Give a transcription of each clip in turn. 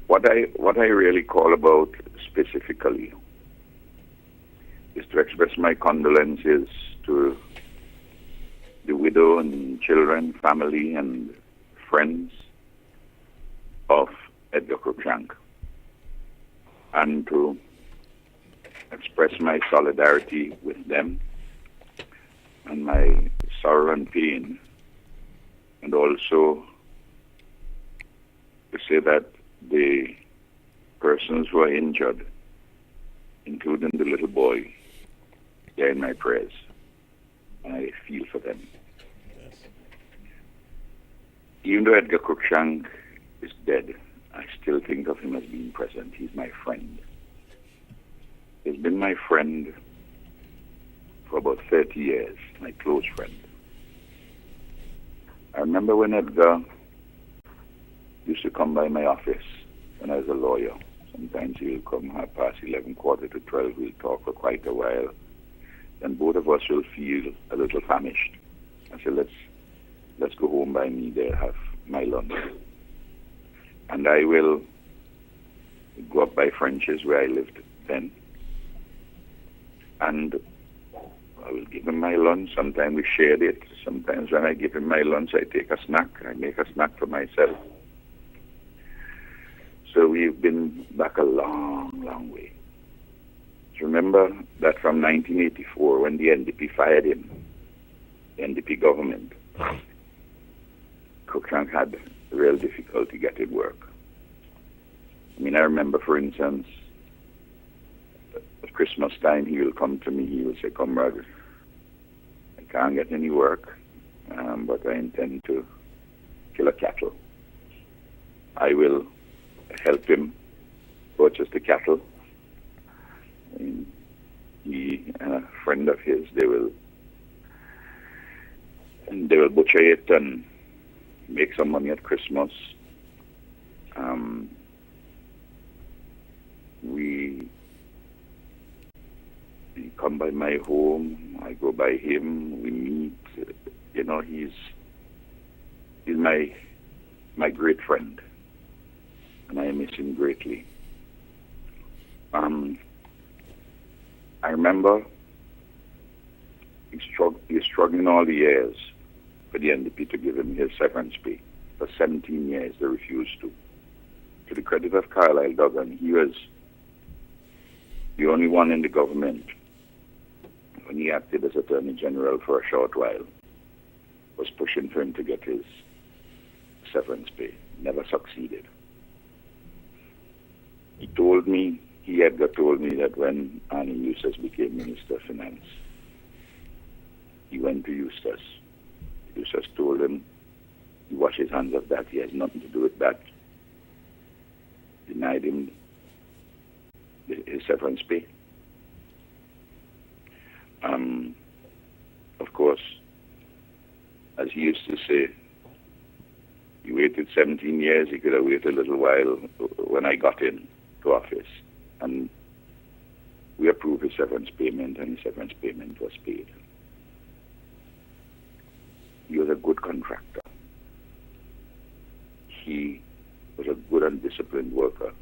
What I really call about specifically is to express my condolences to the widow and children, family, and friends of Edgar Cruickshank, and to express my solidarity with them and my sorrow and pain, and also to say that the persons who are injured, including the little boy, they're in my prayers. And I feel for them. Yes. Even though Edgar Cruickshank is dead, I still think of him as being present. He's my friend. He's been my friend for about 30 years, my close friend. I remember when Edgar used to come by my office when I was a lawyer. Sometimes he'll come 11:30, 11:45. We'll talk for quite a while. Then both of us will feel a little famished. I said, let's go home by me there, have my lunch. And I will go up by French's where I lived then. And I will give him my lunch. Sometimes we shared it. Sometimes when I give him my lunch, I take a snack. I make a snack for myself. So we've been back a long, long way. Remember that from 1984, when the NDP fired him, the NDP government, Cruickshank had real difficulty getting work. I mean, I remember, for instance, at Christmas time, he will come to me, he will say, "Comrade, I can't get any work, but I intend to kill a cattle. I will help him purchase the cattle. And he and a friend of his, they will butcher it and make some money at Christmas. He come by my home, I go by him, we meet. You know, he's my great friend, and I miss him greatly. I remember he's struggling all the years for the NDP to give him his severance pay. For 17 years, they refused to. To the credit of Carlyle Duggan, he was the only one in the government, when he acted as Attorney General for a short while, was pushing for him to get his severance pay. Never succeeded. Edgar told me that when Annie Eustace became Minister of Finance, he went to Eustace. Eustace told him he washed his hands of that. He has nothing to do with that. Denied him his severance pay. Of course, as he used to say, he waited 17 years. He could have waited a little while when I got into office. And we approved his severance payment, and his severance payment was paid. He was a good contractor. He was a good and disciplined worker.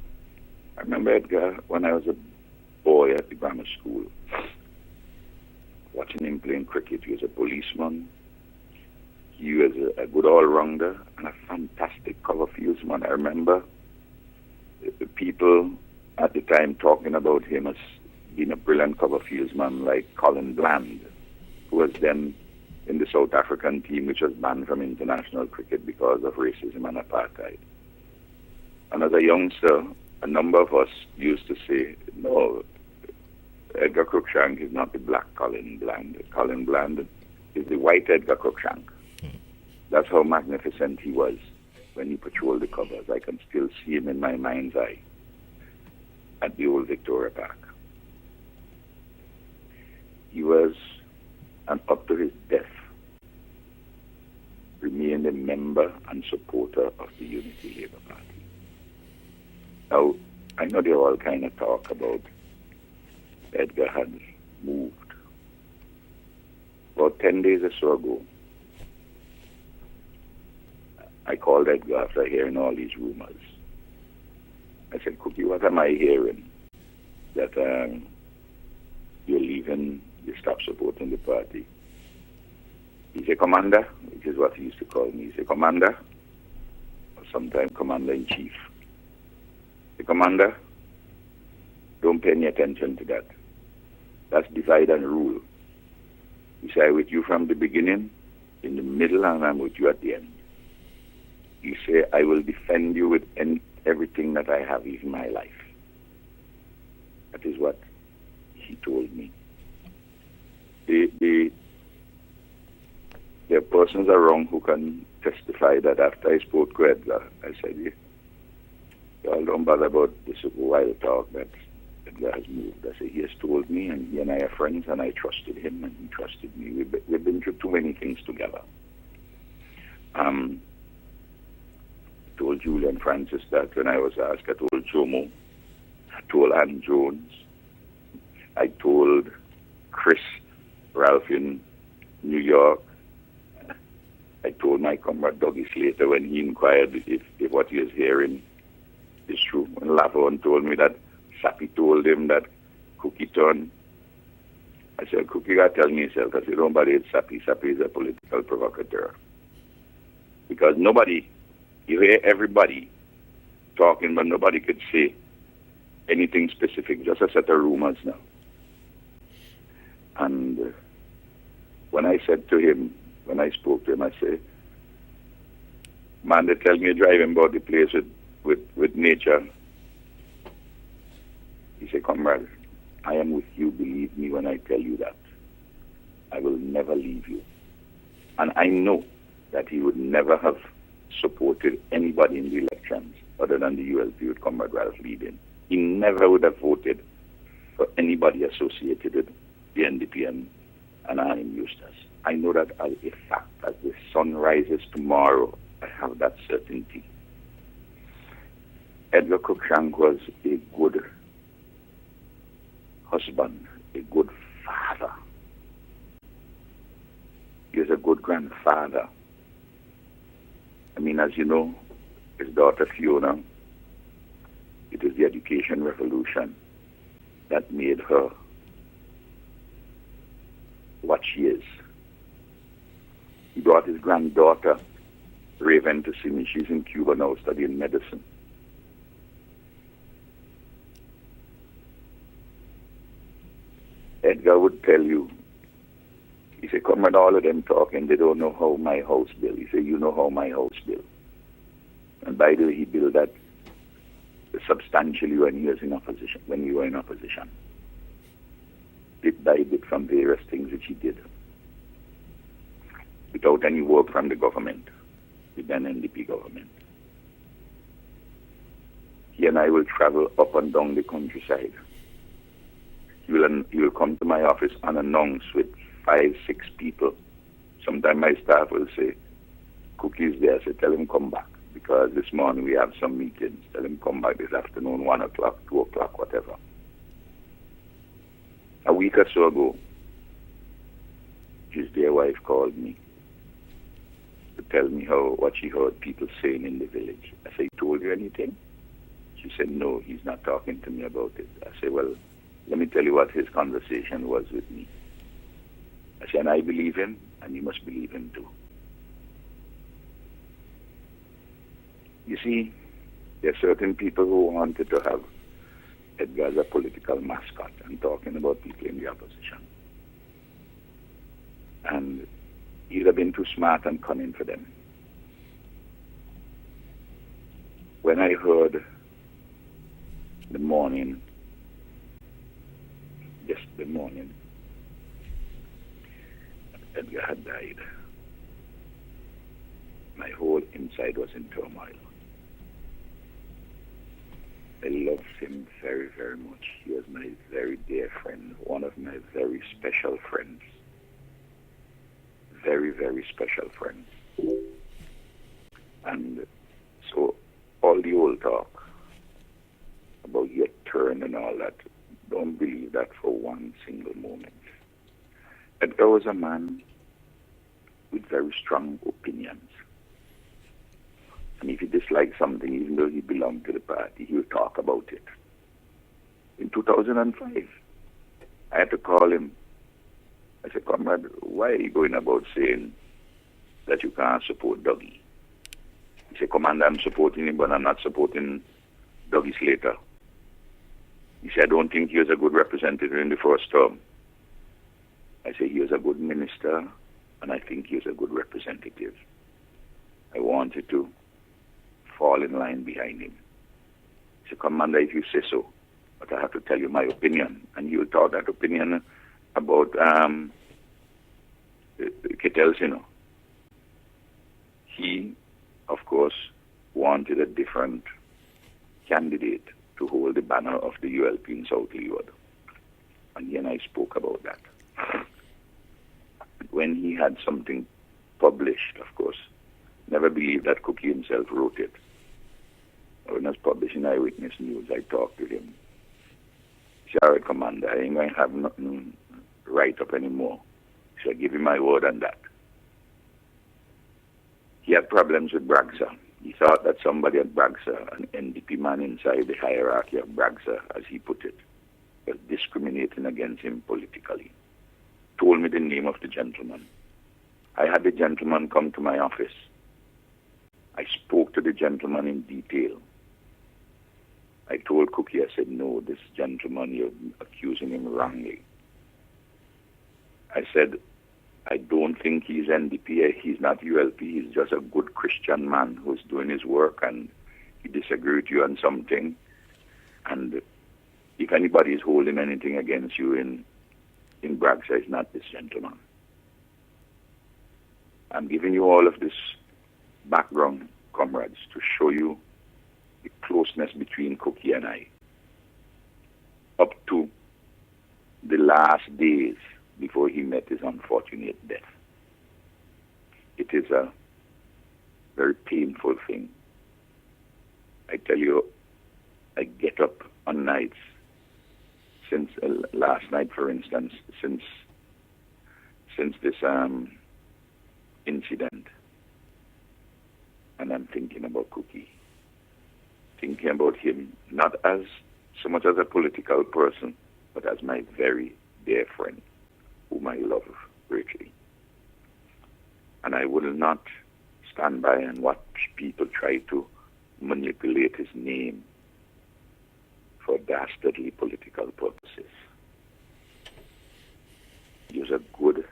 I remember Edgar when I was a boy at the grammar school, watching him playing cricket. He was a policeman. He was a good all-rounder and a fantastic cover fieldsman. I remember the people at the time talking about him as being a brilliant cover fieldsman, like Colin Bland, who was then in the South African team, which was banned from international cricket because of racism and apartheid. And as a youngster, a number of us used to say, no, Edgar Cruickshank is not the black Colin Bland. Colin Bland is the white Edgar Cruickshank. That's how magnificent he was when he patrolled the covers. I can still see him in my mind's eye at the old Victoria Park. He was, and up to his death, remained a member and supporter of the Unity Labour Party. Now, I know they all kind of talk about Edgar had moved. About 10 days or so ago, I called Edgar after hearing all these rumors. I said, Cookie, what am I hearing? That you're leaving, you stop supporting the party. He's a commander, which is what he used to call me. He's a commander, or sometimes commander-in-chief. The commander, don't pay any attention to that. That's divide and rule. He said, I'm with you from the beginning, in the middle, and I'm with you at the end. He said, I will defend you with everything that I have, even my life. That is what he told me. There are persons around who can testify that after I spoke to Edgar, I said, y'all don't bother about this wild talk that Edgar has moved. I said, he has told me, and he and I are friends, and I trusted him, and he trusted me. We've been through too many things together. I told Julian Francis that when I was asked. I told Jomo. I told Ann Jones. I told Chris Ralph in New York. I told my comrade Dougie Slater when he inquired if what he was hearing is true. When Lavon told me that Sappy told him that Cookie turned, I said, Cookie got to tell me himself. I said, nobody is Sappy. Sappy is a political provocateur. Because nobody, you hear everybody talking, but nobody could say anything specific, just a set of rumors now. And when I said to him, when I spoke to him, I said, man, they tell me you're driving about the place with nature. He said, comrade, I am with you, believe me when I tell you that. I will never leave you. And I know that he would never have supported anybody in the elections other than the ULP with Comrade Ralph leading. He never would have voted for anybody associated with the NDP and Arnim Eustace. I know that as a fact. As the sun rises tomorrow, I have that certainty. Edgar Cruickshank was a good husband, a good father. He was a good grandfather. I mean, as you know, his daughter Fiona, it was the education revolution that made her what she is. He brought his granddaughter, Raven, to see me. She's in Cuba now studying medicine. Edgar would tell you, he said, comrade, all of them talking, they don't know how my house built. He said, you know how my house built. And by the way, he built that substantially when he was in opposition, when we were in opposition. Bit by bit from various things which he did. Without any work from the government, with an NDP government. He and I will travel up and down the countryside. He will come to my office unannounced with 5, 6 people. Sometimes my staff will say, Cookie's there. I say, tell him come back. Because this morning we have some meetings. Tell him come back this afternoon, 1 o'clock, 2 o'clock, whatever. A week or so ago, his dear wife called me to tell me what she heard people saying in the village. I said, he told you anything? She said, no, he's not talking to me about it. I said, well, let me tell you what his conversation was with me. I said, and I believe him, and you must believe him too. You see, there are certain people who wanted to have Edgar as a political mascot and talking about people in the opposition. And he'd have been too smart and cunning for them. When I heard the morning, Edgar had died, my whole inside was in turmoil. I loved him very, very much. He was my very dear friend, one of my very special friends. Very, very special friends. And so all the old talk about your turn and all that, don't believe that for one single moment. Edgar was a man with very strong opinions. And if he dislikes something, even though he belonged to the party, he will talk about it. In 2005, I had to call him. I said, comrade, why are you going about saying that you can't support Dougie? He said, Commander, I'm supporting him, but I'm not supporting Dougie Slater. He said, I don't think he was a good representative in the first term. I said, he was a good minister, and I think he was a good representative. I wanted to fall in line behind him. He said, Commander, if you say so, but I have to tell you my opinion. And you thought that opinion about Kettles, you know. He, of course, wanted a different candidate to hold the banner of the ULP in South Leeward. And he and I spoke about that. When he had something published, of course, never believed that Cookie himself wrote it. When I was publishing Eyewitness News, I talked to him. He said, all right, Commander, I ain't going to have nothing write up anymore. So I give him my word on that. He had problems with Bragsa. He thought that somebody at Bragsa, an NDP man inside the hierarchy of Bragsa, as he put it, was discriminating against him politically. Told me the name of the gentleman. I had the gentleman come to my office. I spoke to the gentleman in detail. I told Cookie, I said, no, this gentleman, you're accusing him wrongly. I said, I don't think he's NDP, he's not ULP, he's just a good Christian man who's doing his work, and he disagrees with you on something. And if anybody is holding anything against you in Bragsa, it's not this gentleman. I'm giving you all of this background, comrades, to show you the closeness between Cookie and I. Up to the last days before he met his unfortunate death. It is a very painful thing. I tell you, I get up on nights, since last night, for instance, since this incident, and I'm thinking about Cookie, thinking about him not as so much as a political person, but as my very dear friend, whom I love greatly. And I will not stand by and watch people try to manipulate his name for dastardly political purposes. He was a good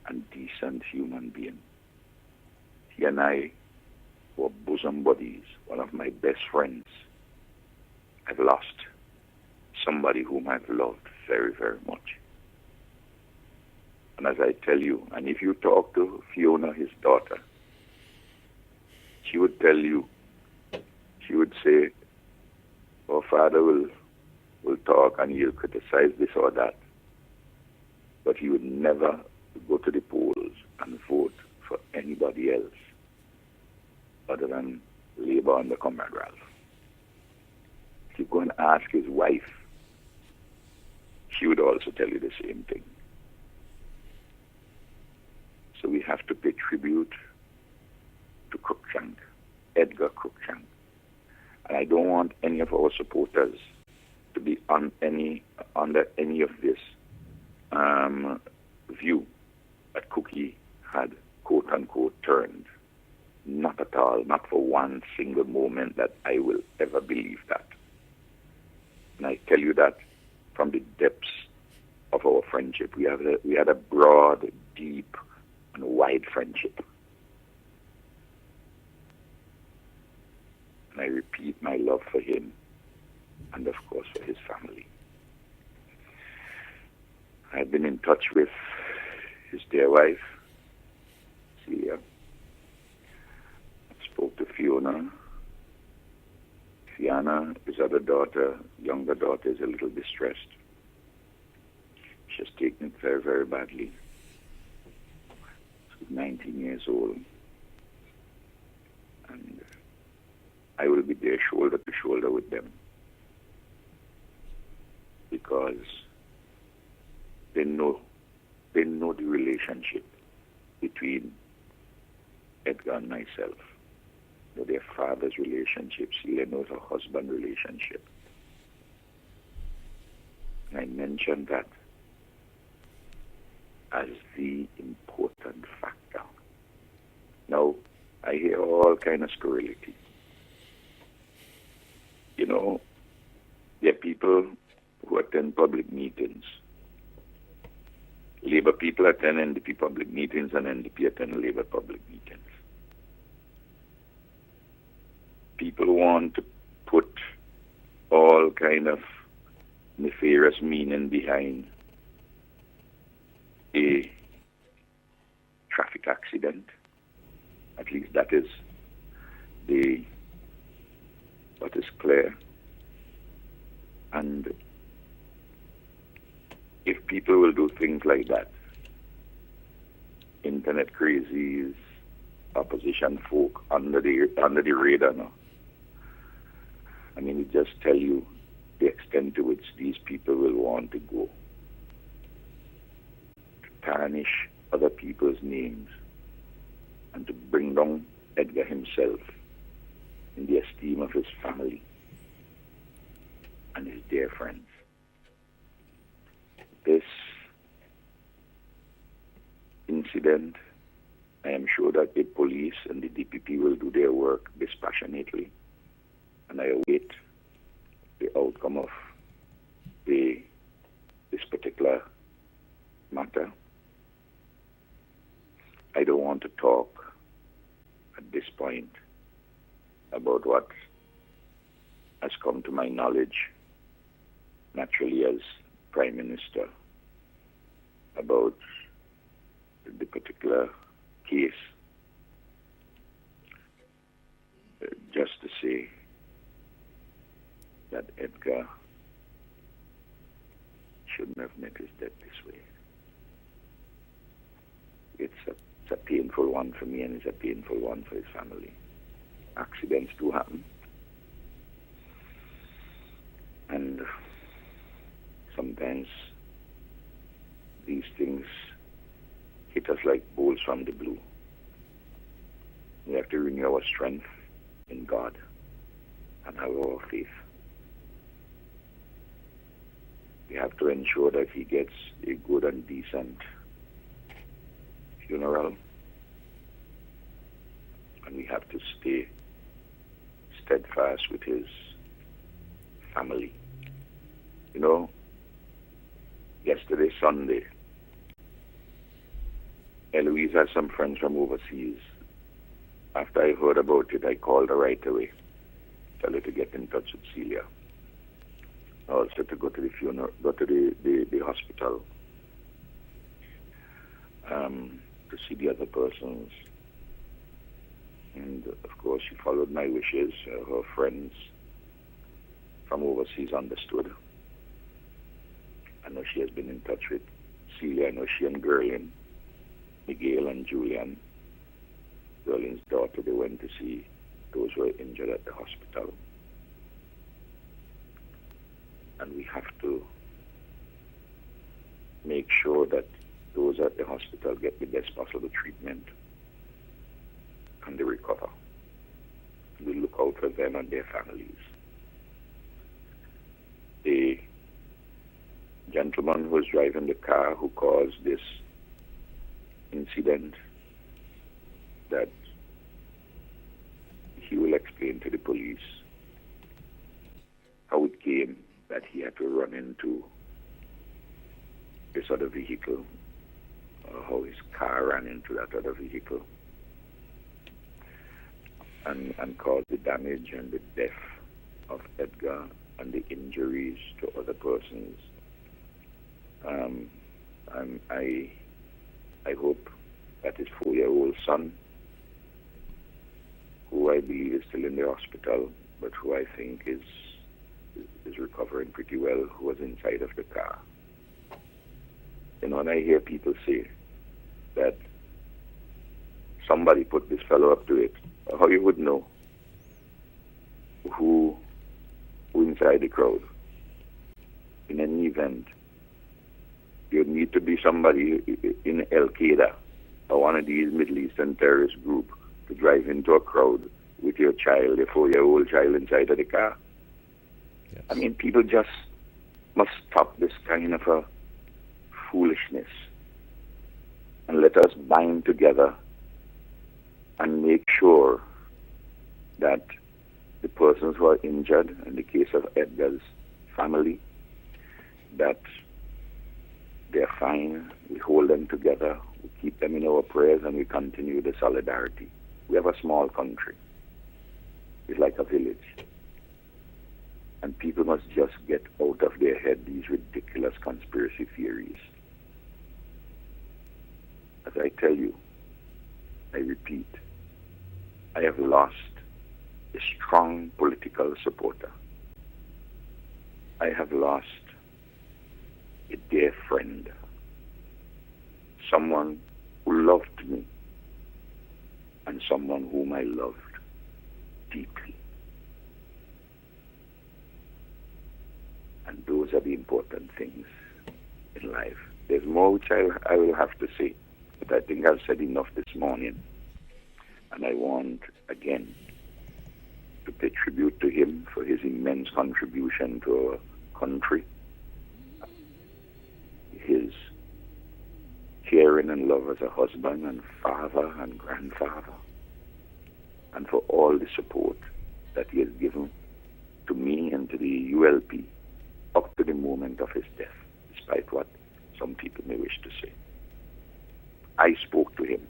and decent human being. He and I were bosom buddies, one of my best friends. I've lost somebody whom I've loved very, very much. And as I tell you, and if you talk to Fiona, his daughter, she would tell you, she would say, our father will talk and he'll criticize this or that, but he would never go to the polls and vote for anybody else other than Labour under Comrade Ralph. If you go and ask his wife, she would also tell you the same thing. So we have to pay tribute to Cruickshank, Edgar Cruickshank. And I don't want any of our supporters to be under any of this view that Cookie had, quote unquote, turned. Not at all, not for one single moment that I will ever believe that. And I tell you that from the depths of our friendship. We had a broad, deep, and wide friendship. And I repeat my love for him and, of course, for his family. I've been in touch with his dear wife. See, I spoke to Fiona. Fiona, his other daughter, younger daughter, is a little distressed. She's taken it very, very badly. She's 19 years old. And I will be there shoulder to shoulder with them, because they know the relationship between Edgar and myself. know their father's relationship. Celia knows her husband's relationship. And I mentioned that as the important factor. Now, I hear all kind of scurrility. You know, there are people who attend public meetings. Labour people attend NDP public meetings and NDP attend Labour public meetings. People want to put all kind of nefarious meaning behind a traffic accident. At least that is what is clear. And if people will do things like that, internet crazies, opposition folk under the radar now, I mean, it just tell you the extent to which these people will want to go to tarnish other people's names and to bring down Edgar himself in the esteem of his family and his dear friends. This incident, I am sure that the police and the DPP will do their work dispassionately, and I await the outcome of this particular matter. I don't want to talk at this point about what has come to my knowledge, naturally as Prime Minister, about the particular case. Just to say that Edgar shouldn't have met his death this way. It's a painful one for me, and it's a painful one for his family. Accidents do happen. And sometimes these things hit us like bolts from the blue. We have to renew our strength in God and have our faith. We have to ensure that he gets a good and decent funeral. And we have to stay steadfast with his family. You know, yesterday, Sunday, Eloise has some friends from overseas. After I heard about it, I called her right away. Tell her to get in touch with Celia. Also to go to the funeral, go to the hospital to see the other persons. And of course, she followed my wishes. Her friends from overseas understood. I know she has been in touch with Celia. I know she and Gerlin, Miguel and Julian, Gerlin's daughter, they went to see those who were injured at the hospital. And we have to make sure that those at the hospital get the best possible treatment and they recover. We look out for them and their families. The gentleman who was driving the car who caused this incident, that he will explain to the police how it came that he had to run into this other vehicle, or how his car ran into that other vehicle and caused the damage and the death of Edgar and the injuries to other persons. I hope that his 4-year-old son, who I believe is still in the hospital, but who I think is recovering pretty well, who was inside of the car. You know, and I hear people say that somebody put this fellow up to it. How you would know who inside the crowd? In any event, you need to be somebody in Al-Qaeda or one of these Middle Eastern terrorist group to drive into a crowd with your child, your 4-year-old child inside of the car. Yes. I mean, people just must stop this kind of a foolishness and let us bind together and make sure that the persons who are injured, in the case of Edgar's family, that they're fine. We hold them together. We keep them in our prayers, and we continue the solidarity. We have a small country. It's like a village. And people must just get out of their head these ridiculous conspiracy theories. As I tell you, I repeat, I have lost a strong political supporter. I have lost a dear friend, someone who loved me, and someone whom I loved deeply. And those are the important things in life. There's more which I will have to say, but I think I've said enough this morning. And I want, again, to pay tribute to him for his immense contribution to our country, his caring and love as a husband and father and grandfather, and for all the support that he has given to me and to the ULP up to the moment of his death, despite what some people may wish to say. I spoke to him,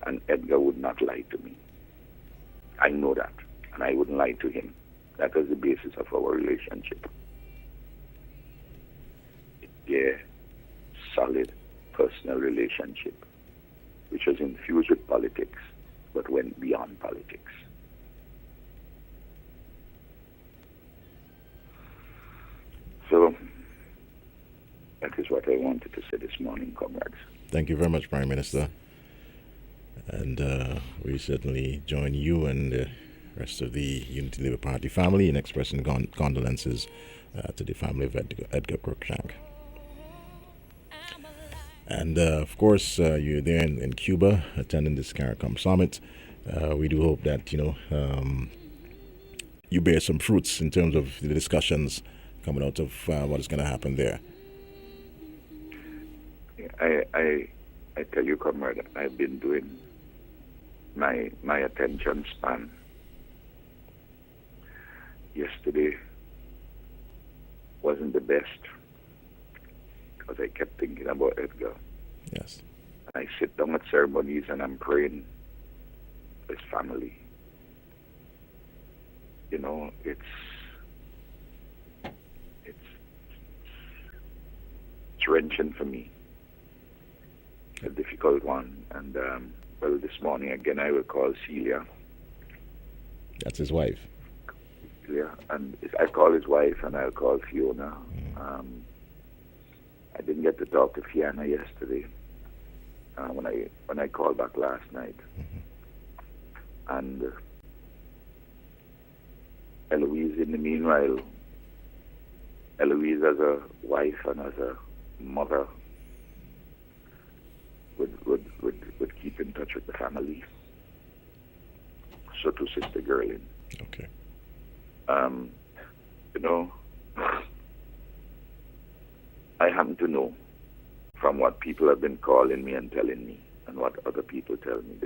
and Edgar would not lie to me. I know that, and I wouldn't lie to him. That was the basis of our relationship. A dear, solid, personal relationship, which was infused with politics, but went beyond politics. So, that is what I wanted to say this morning, comrades. Thank you very much, Prime Minister. And we certainly join you and the rest of the Unity Labour Party family in expressing condolences to the family of Edgar Cruickshank. And of course, you're there in Cuba attending this CARICOM summit. We do hope that you bear some fruits in terms of the discussions coming out of what is going to happen there. I tell you, comrade, I've been doing my attention span. Yesterday wasn't the best because I kept thinking about Edgar. Yes. I sit down at ceremonies and I'm praying for his family. You know, it's wrenching for me. A difficult one. And well, this morning again I will call Celia. That's his wife. Yeah, and I call his wife and I'll call Fiona. I didn't get to talk to Fiona yesterday when I called back last night. And Eloise, in the meanwhile, Eloise as a wife and as a mother would keep in touch with the family. So to Sister Gerlin. Okay. You know, I happen to know from what people have been calling me and telling me, and what other people tell me.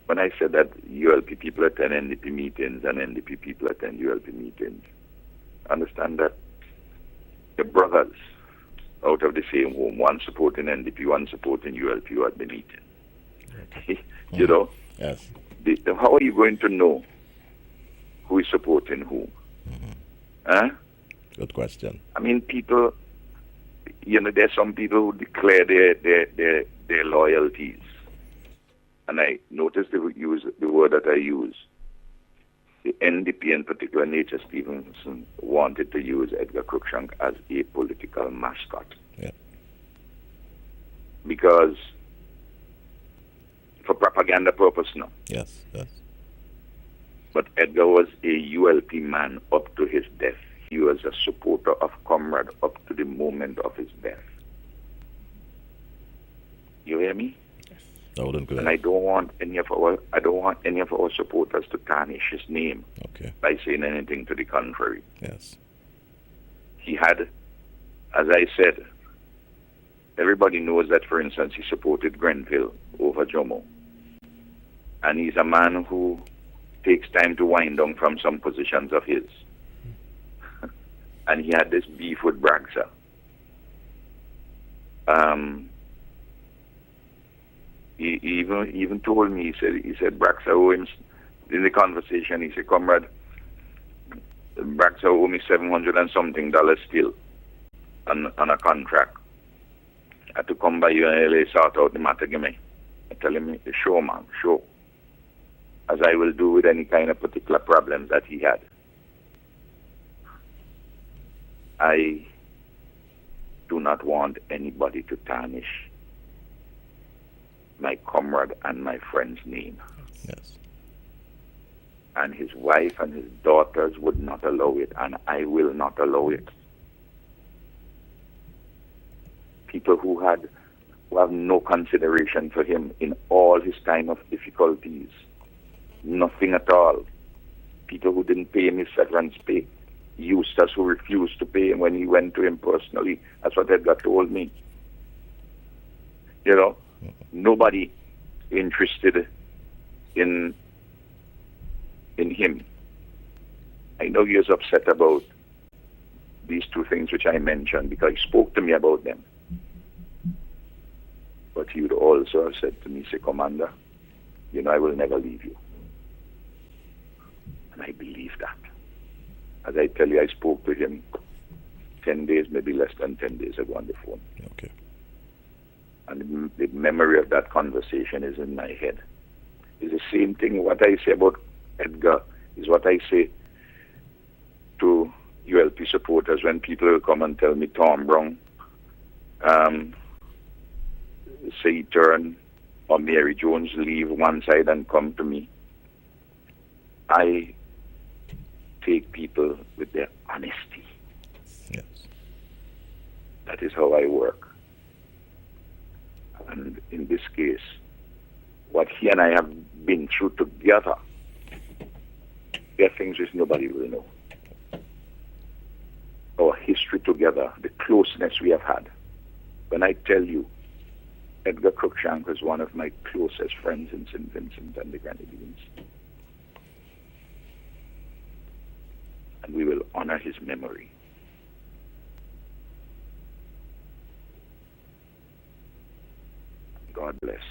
When I said that ULP people attend NDP meetings and NDP people attend ULP meetings, understand that the brothers out of the same home, one supporting NDP, one supporting ULP, who at the meeting. Okay. You know? Yes. How are you going to know who is supporting whom? Huh? Good question. I mean, people, you know, there's some people who declare their loyalties. And I noticed the word that I use. The NDP, in particular, Nature Stevenson, wanted to use Edgar Cruickshank as a political mascot. Yeah. Because, for propaganda purpose, no. Yes, yes. But Edgar was a ULP man up to his death. He was a supporter of Comrade up to the moment of his death. You hear me? Yes. I wouldn't go And there. I don't want any of our supporters to tarnish his name Okay. by saying anything to the contrary. Yes. He had, as I said, everybody knows that, for instance, he supported Grenville over Jomo. And he's a man who takes time to wind down from some positions of his. And he had this beef with Bragsa. He even told me, he said Bragsa owe him, in the conversation, he said, comrade, Bragsa owe me $700 and something still on a contract. I had to come by you and LA, sort out the matter, give me. I tell him, sure, man, sure. As I will do with any kind of particular problems that he had. I do not want anybody to tarnish my comrade and my friend's name. Yes. And his wife and his daughters would not allow it, and I will not allow it. People who have no consideration for him in all his time of difficulties. Nothing at all. People who didn't pay him his severance pay. Eustace, who refused to pay him when he went to him personally. That's what Edgar told me. You know, nobody interested in him. I know he was upset about these two things which I mentioned because he spoke to me about them. But he would also have said to me, say, Commander, you know I will never leave you. And I believe that. As I tell you, I spoke to him 10 days, maybe less than 10 days ago on the phone. Okay. And the memory of that conversation is in my head. It's the same thing. What I say about Edgar is what I say to ULP supporters when people will come and tell me Tom Brown, say turn, or Mary Jones leave one side and come to me. I take people with their honesty. Yes. That is how I work. And in this case, what he and I have been through together, there are things which nobody will know. Our history together, the closeness we have had. When I tell you, Edgar Cruickshank was one of my closest friends in St. Vincent and the Grenadines. And we will honor his memory. God bless.